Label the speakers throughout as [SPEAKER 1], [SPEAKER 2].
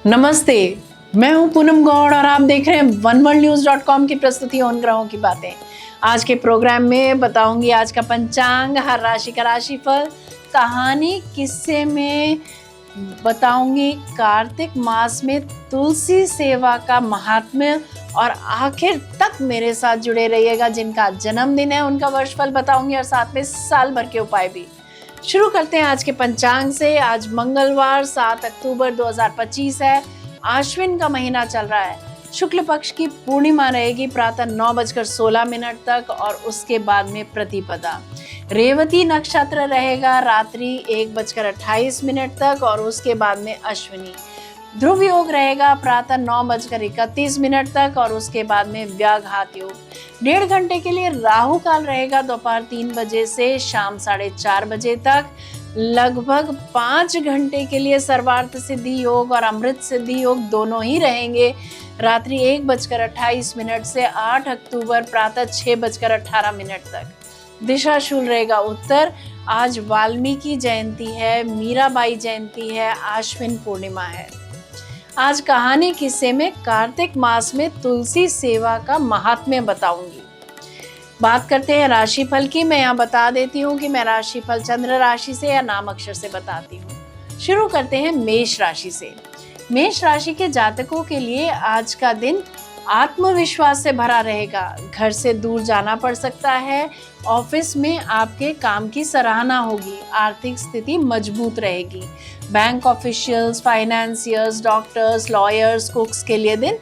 [SPEAKER 1] नमस्ते, मैं हूं पूनम गौड़ और आप देख रहे हैं oneworldnews.com की प्रस्तुति उन ग्रहों की बातें। आज के प्रोग्राम में बताऊंगी आज का पंचांग, हर राशि का राशिफल, कहानी, किस्से में बताऊंगी कार्तिक मास में तुलसी सेवा का महात्म्य और आखिर तक मेरे साथ जुड़े रहिएगा। जिनका जन्मदिन है उनका वर्षफल बताऊंगी और साथ में साल भर के उपाय भी। शुरू करते हैं आज के पंचांग से। आज मंगलवार 7 अक्टूबर 2025 है। आश्विन का महीना चल रहा है। शुक्ल पक्ष की पूर्णिमा रहेगी प्रातः 9:16 तक और उसके बाद में प्रतिपदा। रेवती नक्षत्र रहेगा रात्रि 1:28 तक और उसके बाद में अश्विनी। ध्रुव योग रहेगा प्रातः 9:31 तक और उसके बाद में व्याघात योग। 1.5 घंटे के लिए राहु काल रहेगा दोपहर 3 बजे से शाम 4:30 बजे तक। लगभग 5 घंटे के लिए सर्वार्थ सिद्धि योग और अमृत सिद्धि योग दोनों ही रहेंगे रात्रि 1:28 से 8 अक्टूबर प्रातः 6:18 तक। दिशा शूल रहेगा उत्तर। आज वाल्मीकि जयंती है, मीराबाई जयंती है, आश्विन पूर्णिमा है। आज कहानी किस्से में कार्तिक मास में तुलसी सेवा का महात्म्य बताऊंगी। बात करते हैं राशिफल की। मैं यहाँ बता देती हूँ कि मैं राशिफल चंद्र राशि से या नाम अक्षर से बताती हूँ। शुरू करते हैं मेष राशि से। मेष राशि के जातकों के लिए आज का दिन आत्मविश्वास से भरा रहेगा। घर से दूर जाना पड़ सकता है। ऑफिस में आपके काम की सराहना होगी। आर्थिक स्थिति मजबूत रहेगी। Bank officials, financiers, doctors, lawyers, कुक्स के लिए दिन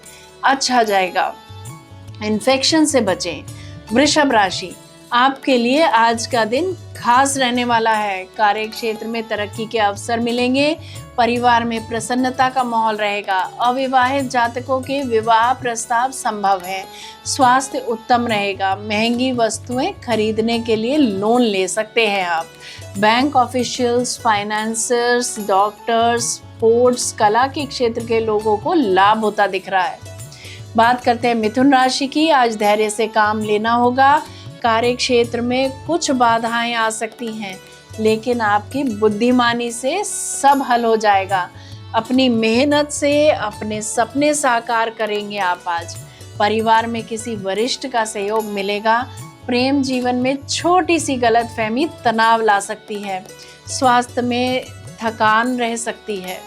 [SPEAKER 1] अच्छा जाएगा। इन्फेक्शन से बचें। वृषभ राशि, आपके लिए आज का दिन खास रहने वाला है। कार्य क्षेत्र में तरक्की के अवसर मिलेंगे। परिवार में प्रसन्नता का माहौल रहेगा। अविवाहित जातकों के विवाह प्रस्ताव संभव है। स्वास्थ्य उत्तम रहेगा। महंगी वस्तुएं खरीदने के लिए लोन ले सकते हैं आप। Bank officials, financiers, doctors, sports, कला के क्षेत्र के लोगों को लाभ होता दिख रहा है। बात करते हैं मिथुन राशि की। आज धैर्य से काम लेना होगा। कार्य क्षेत्र में कुछ बाधाएं आ सकती हैं, लेकिन आपकी बुद्धिमानी से सब हल हो जाएगा। अपनी मेहनत से अपने सपने साकार करेंगे आप आज। परिवार में किसी वरिष्ठ का सहयोग मिलेगा। प्रेम जीवन में छोटी सी गलतफहमी तनाव ला सकती है। स्वास्थ्य में थकान रह सकती है।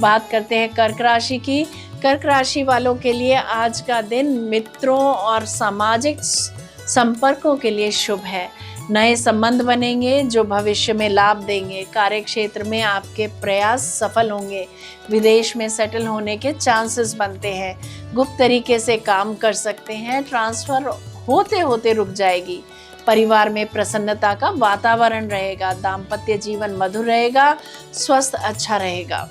[SPEAKER 1] बात करते हैं कर्क राशि की। कर्क राशि वालों के लिए आज का दिन मित्रों और सामाजिक संपर्कों के लिए शुभ है। नए संबंध बनेंगे जो भविष्य में लाभ देंगे। कार्य क्षेत्र में आपके प्रयास सफल होंगे। विदेश में सेटल होने के चांसेस बनते हैं। गुप्त तरीके से काम कर सकते हैं। ट्रांसफर होते होते रुक जाएगी। परिवार में प्रसन्नता का वातावरण रहेगा। दाम्पत्य जीवन मधुर रहेगा। स्वास्थ्य अच्छा रहेगा।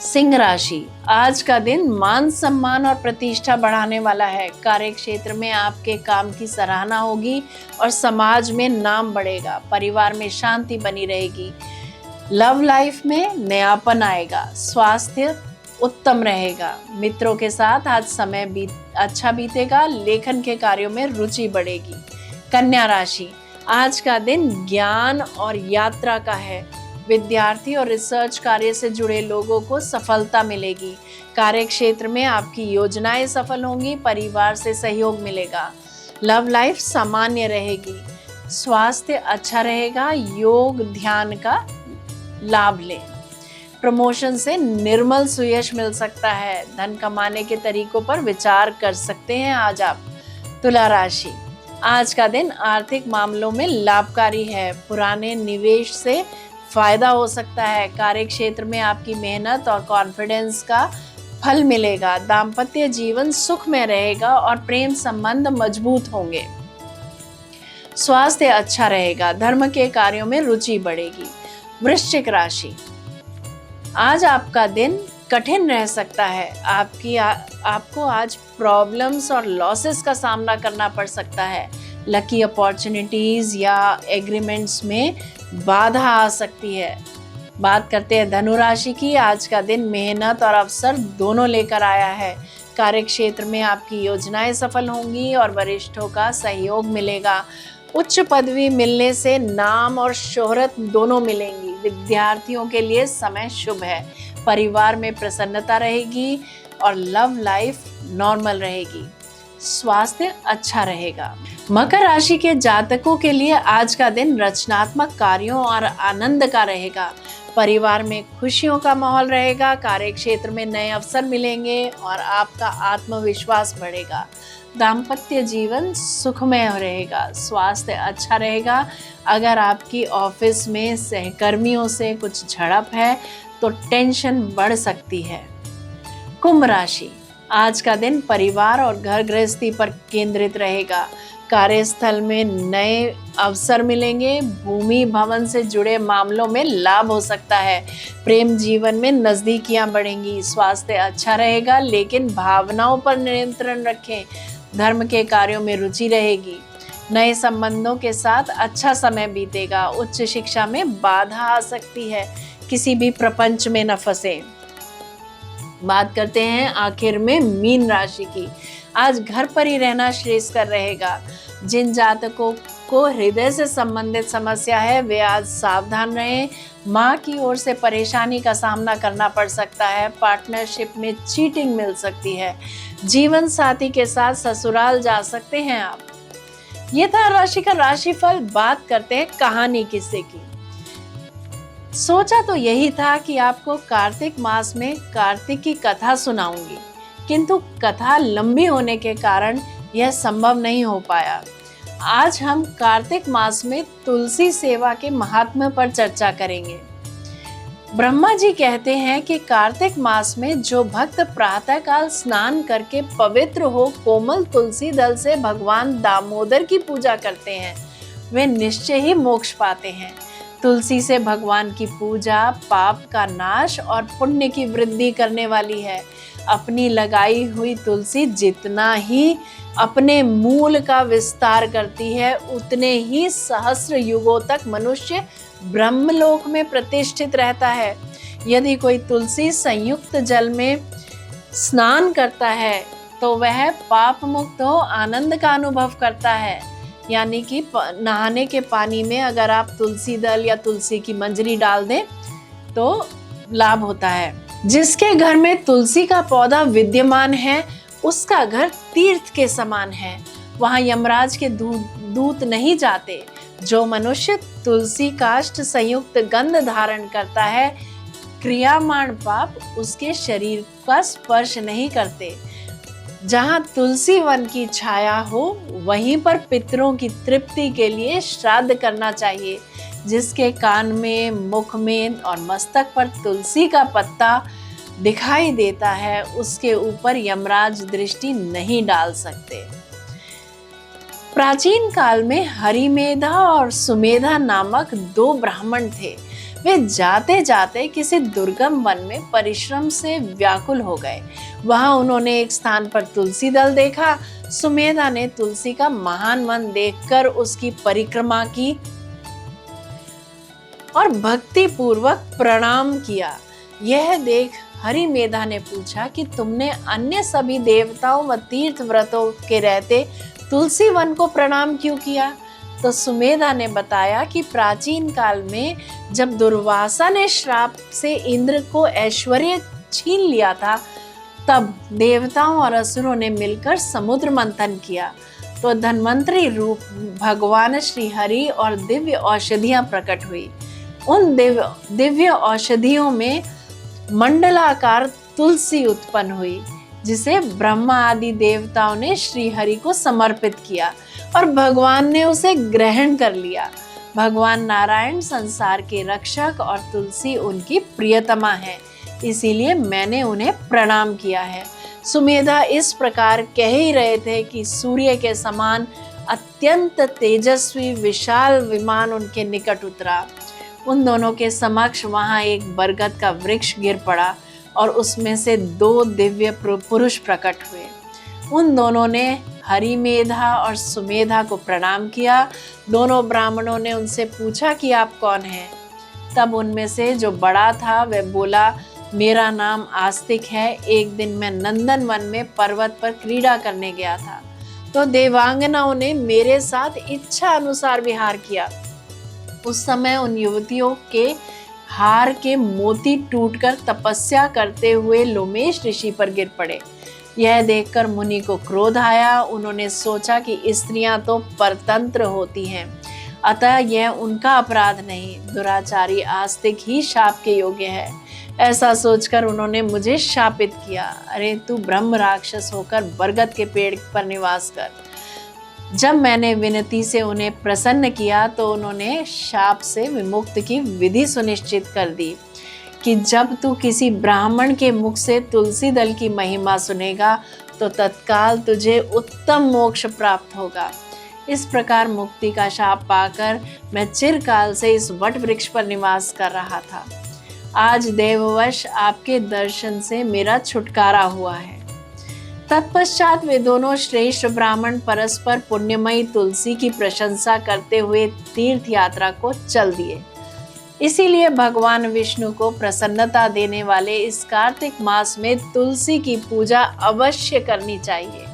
[SPEAKER 1] सिंह राशि, आज का दिन मान सम्मान और प्रतिष्ठा बढ़ाने वाला है। कार्य क्षेत्र में आपके काम की सराहना होगी और समाज में नाम बढ़ेगा। परिवार में शांति बनी रहेगी। लव लाइफ में नयापन आएगा। स्वास्थ्य उत्तम रहेगा। मित्रों के साथ आज समय अच्छा बीतेगा। लेखन के कार्यों में रुचि बढ़ेगी। कन्या राशि, आज का दिन ज्ञान और यात्रा का है। विद्यार्थी और रिसर्च कार्य से जुड़े लोगों को सफलता मिलेगी। कार्य क्षेत्र में आपकी योजनाएं सफल होंगी। परिवार से सहयोग मिलेगा। लव लाइफ सामान्य रहेगी। स्वास्थ्य अच्छा रहेगा। योग ध्यान का लाभ लें। प्रमोशन से निर्मल सुयश मिल सकता है। धन कमाने के तरीकों पर विचार कर सकते हैं आज आप। तुला राशि, आज का दिन आर्थिक मामलों में लाभकारी है। पुराने निवेश से फायदा हो सकता है। कार्य क्षेत्र में आपकी मेहनत और कॉन्फिडेंस का फल मिलेगा। दाम्पत्य जीवन सुख में रहेगा और प्रेम संबंध मजबूत होंगे। स्वास्थ्य अच्छा रहेगा। धर्म के कार्यों में रुचि बढ़ेगी। वृश्चिक राशि, आज आपका दिन कठिन रह सकता है। आपको आज प्रॉब्लम्स और लॉसेस का सामना करना पड़ सकता है। लकी अपॉर्चुनिटीज या एग्रीमेंट्स में बाधा आ सकती है। बात करते हैं धनु राशि की। आज का दिन मेहनत और अवसर दोनों लेकर आया है। कार्य क्षेत्र में आपकी योजनाएं सफल होंगी और वरिष्ठों का सहयोग मिलेगा। उच्च पदवी मिलने से नाम और शोहरत दोनों मिलेंगी। विद्यार्थियों के लिए समय शुभ है। परिवार में प्रसन्नता रहेगी और लव लाइफ नॉर्मल रहेगी। स्वास्थ्य अच्छा रहेगा। मकर राशि के जातकों के लिए आज का दिन रचनात्मक कार्यों और आनंद का रहेगा। परिवार में खुशियों का माहौल रहेगा। कार्य क्षेत्र में नए अवसर मिलेंगे और आपका आत्मविश्वास बढ़ेगा। दाम्पत्य जीवन सुखमय रहेगा। स्वास्थ्य अच्छा रहेगा। अगर आपकी ऑफिस में सहकर्मियों से कुछ झड़प है तो टेंशन बढ़ सकती है। कुंभ राशि, आज का दिन परिवार और घर गृहस्थी पर केंद्रित रहेगा। कार्यस्थल में नए अवसर मिलेंगे। भूमि भवन से जुड़े मामलों में लाभ हो सकता है। प्रेम जीवन में नजदीकियां बढ़ेंगी। स्वास्थ्य अच्छा रहेगा, लेकिन भावनाओं पर नियंत्रण रखें। धर्म के कार्यों में रुचि रहेगी। नए संबंधों के साथ अच्छा समय बीतेगा। उच्च शिक्षा में बाधा आ सकती है। किसी भी प्रपंच में न फंसे। बात करते हैं आखिर में मीन राशि की। आज घर पर ही रहना श्रेयस्कर रहेगा। जिन जातकों को हृदय से संबंधित समस्या है वे आज सावधान रहें। माँ की ओर से परेशानी का सामना करना पड़ सकता है। पार्टनरशिप में चीटिंग मिल सकती है। जीवन साथी के साथ ससुराल जा सकते हैं आप। ये था राशि का राशिफल। बात करते हैं कहानी किस्से की। सोचा तो यही था कि आपको कार्तिक मास में कार्तिक की कथा सुनाऊंगी, किंतु कथा लंबी होने के कारण यह संभव नहीं हो पाया। आज हम कार्तिक मास में तुलसी सेवा के महात्म्य पर चर्चा करेंगे। ब्रह्मा जी कहते हैं कि कार्तिक मास में जो भक्त प्रातःकाल स्नान करके पवित्र हो कोमल तुलसी दल से भगवान दामोदर की पूजा करते हैं वे निश्चय ही मोक्ष पाते हैं। तुलसी से भगवान की पूजा पाप का नाश और पुण्य की वृद्धि करने वाली है। अपनी लगाई हुई तुलसी जितना ही अपने मूल का विस्तार करती है उतने ही सहस्र युगों तक मनुष्य ब्रह्मलोक में प्रतिष्ठित रहता है। यदि कोई तुलसी संयुक्त जल में स्नान करता है तो वह पाप मुक्त हो आनंद का अनुभव करता है। यानी कि नहाने के पानी में अगर आप तुलसी दल या तुलसी की मंजरी डाल दें तो लाभ होता है। जिसके घर में तुलसी का पौधा विद्यमान है उसका घर तीर्थ के समान है। वहां यमराज के दूत नहीं जाते। जो मनुष्य तुलसी काष्ठ संयुक्त गंध धारण करता है क्रियामाण पाप उसके शरीर का स्पर्श नहीं करते। जहाँ तुलसी वन की छाया हो वहीं पर पितरों की तृप्ति के लिए श्राद्ध करना चाहिए। जिसके कान में मुख में और मस्तक पर तुलसी का पत्ता दिखाई देता है उसके ऊपर यमराज दृष्टि नहीं डाल सकते। प्राचीन काल में हरिमेधा और सुमेधा नामक दो ब्राह्मण थे। वे जाते जाते किसी दुर्गम वन में परिश्रम से व्याकुल हो गए। वहां उन्होंने एक स्थान पर तुलसी दल देखा। सुमेधा ने तुलसी का महान वन देखकर उसकी परिक्रमा की और भक्ति पूर्वक प्रणाम किया। यह देख हरिमेधा ने पूछा कि तुमने अन्य सभी देवताओं व तीर्थ व्रतों के रहते तुलसी वन को प्रणाम क्यों किया? तो सुमेधा ने बताया कि प्राचीन काल में जब दुर्वासा ने श्राप से इंद्र को ऐश्वर्य छीन लिया था तब देवताओं और असुरों ने मिलकर समुद्र मंथन किया तो धन्वंतरी रूप भगवान श्री हरि और दिव्य औषधियां प्रकट हुई। उन दिव्य औषधियों में मंडलाकार तुलसी उत्पन्न हुई जिसे ब्रह्मा आदि देवताओं ने श्री हरि को समर्पित किया और भगवान ने उसे ग्रहण कर लिया। भगवान नारायण संसार के रक्षक और तुलसी उनकी प्रियतमा है, इसीलिए मैंने उन्हें प्रणाम किया है। सुमेधा इस प्रकार कह ही रहे थे कि सूर्य के समान अत्यंत तेजस्वी विशाल विमान उनके निकट उतरा। उन दोनों के समक्ष वहां एक बरगद का वृक्ष गिर पड़ा और उसमें से दो दिव्य पुरुष प्रकट हुए। उन दोनों ने हरिमेधा और सुमेधा को प्रणाम किया। दोनों ब्राह्मणों ने उनसे पूछा कि आप कौन हैं? तब उनमें से जो बड़ा था वह बोला, मेरा नाम आस्तिक है। एक दिन मैं नंदन वन में पर्वत पर क्रीड़ा करने गया था तो देवांगनाओं ने मेरे साथ इच्छा अनुसार विहार किया। उस समय उन युवतियों के हार के मोती टूटकर तपस्या करते हुए लोमेश ऋषि पर गिर पड़े। यह देखकर मुनि को क्रोध आया। उन्होंने सोचा कि स्त्रियां तो परतंत्र होती हैं, अतः यह उनका अपराध नहीं, दुराचारी आस्तिक ही शाप के योग्य है। ऐसा सोचकर उन्होंने मुझे शापित किया। अरे तू ब्रह्म राक्षस होकर बरगद के पेड़ पर निवास कर। जब मैंने विनती से उन्हें प्रसन्न किया तो उन्होंने शाप से विमुक्त की विधि सुनिश्चित कर दी कि जब तू किसी ब्राह्मण के मुख से तुलसी दल की महिमा सुनेगा तो तत्काल तुझे उत्तम मोक्ष प्राप्त होगा। इस प्रकार मुक्ति का शाप पाकर मैं चिरकाल से इस वट वृक्ष पर निवास कर रहा था। आज देववश आपके दर्शन से मेरा छुटकारा हुआ है। तत्पश्चात वे दोनों श्रेष्ठ ब्राह्मण परस्पर पुण्यमयी तुलसी की प्रशंसा करते हुए तीर्थ यात्रा को चल दिए। इसीलिए भगवान विष्णु को प्रसन्नता देने वाले इस कार्तिक मास में तुलसी की पूजा अवश्य करनी चाहिए।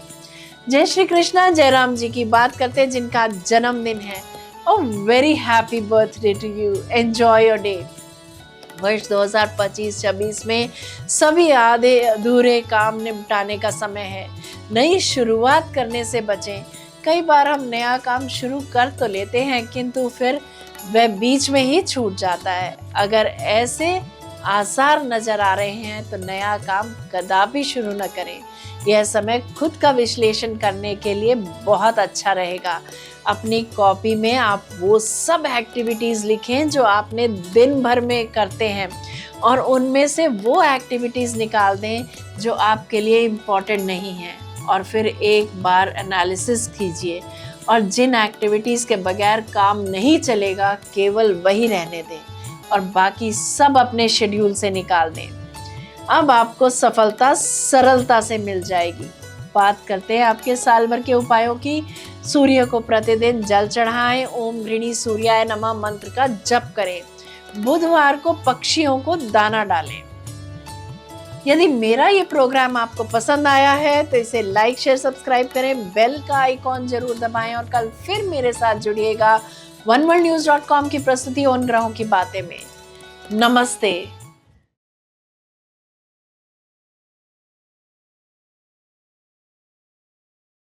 [SPEAKER 1] जय श्री कृष्णा। जयराम जी की बात करते हैं जिनका जन्मदिन है। Oh very happy birthday to you, enjoy your day. वर्ष 2025-26 में सभी आधे अधूरे काम निपटाने का समय है। नई शुरुआत करने से बचें। कई बार हम नया काम शुरू कर तो लेते हैं किंतु फिर वह बीच में ही छूट जाता है। अगर ऐसे आसार नजर आ रहे हैं तो नया काम कदापि शुरू न करें। यह समय खुद का विश्लेषण करने के लिए बहुत अच्छा रहेगा। अपनी कॉपी में आप वो सब एक्टिविटीज़ लिखें जो आपने दिन भर में करते हैं और उनमें से वो एक्टिविटीज़ निकाल दें जो आपके लिए इम्पोर्टेंट नहीं है, और फिर एक बार एनालिसिस कीजिए और जिन एक्टिविटीज़ के बगैर काम नहीं चलेगा केवल वही रहने दें और बाकी सब अपने शेड्यूल से निकाल दें। अब आपको सफलता सरलता से मिल जाएगी। बात करते हैं आपके साल भर के उपायों की। सूर्य को प्रतिदिन जल चढ़ाएं। ओम गृणी सूर्याय नमः मंत्र का जप करें। बुधवार को पक्षियों को दाना डालें। यदि मेरा ये प्रोग्राम आपको पसंद आया है तो इसे लाइक शेयर सब्सक्राइब करें, बेल का आइकॉन जरूर दबाएं और कल फिर मेरे साथ जुड़िएगा oneworldnews.com की प्रस्तुति उन ग्रहों की बातें में। नमस्ते।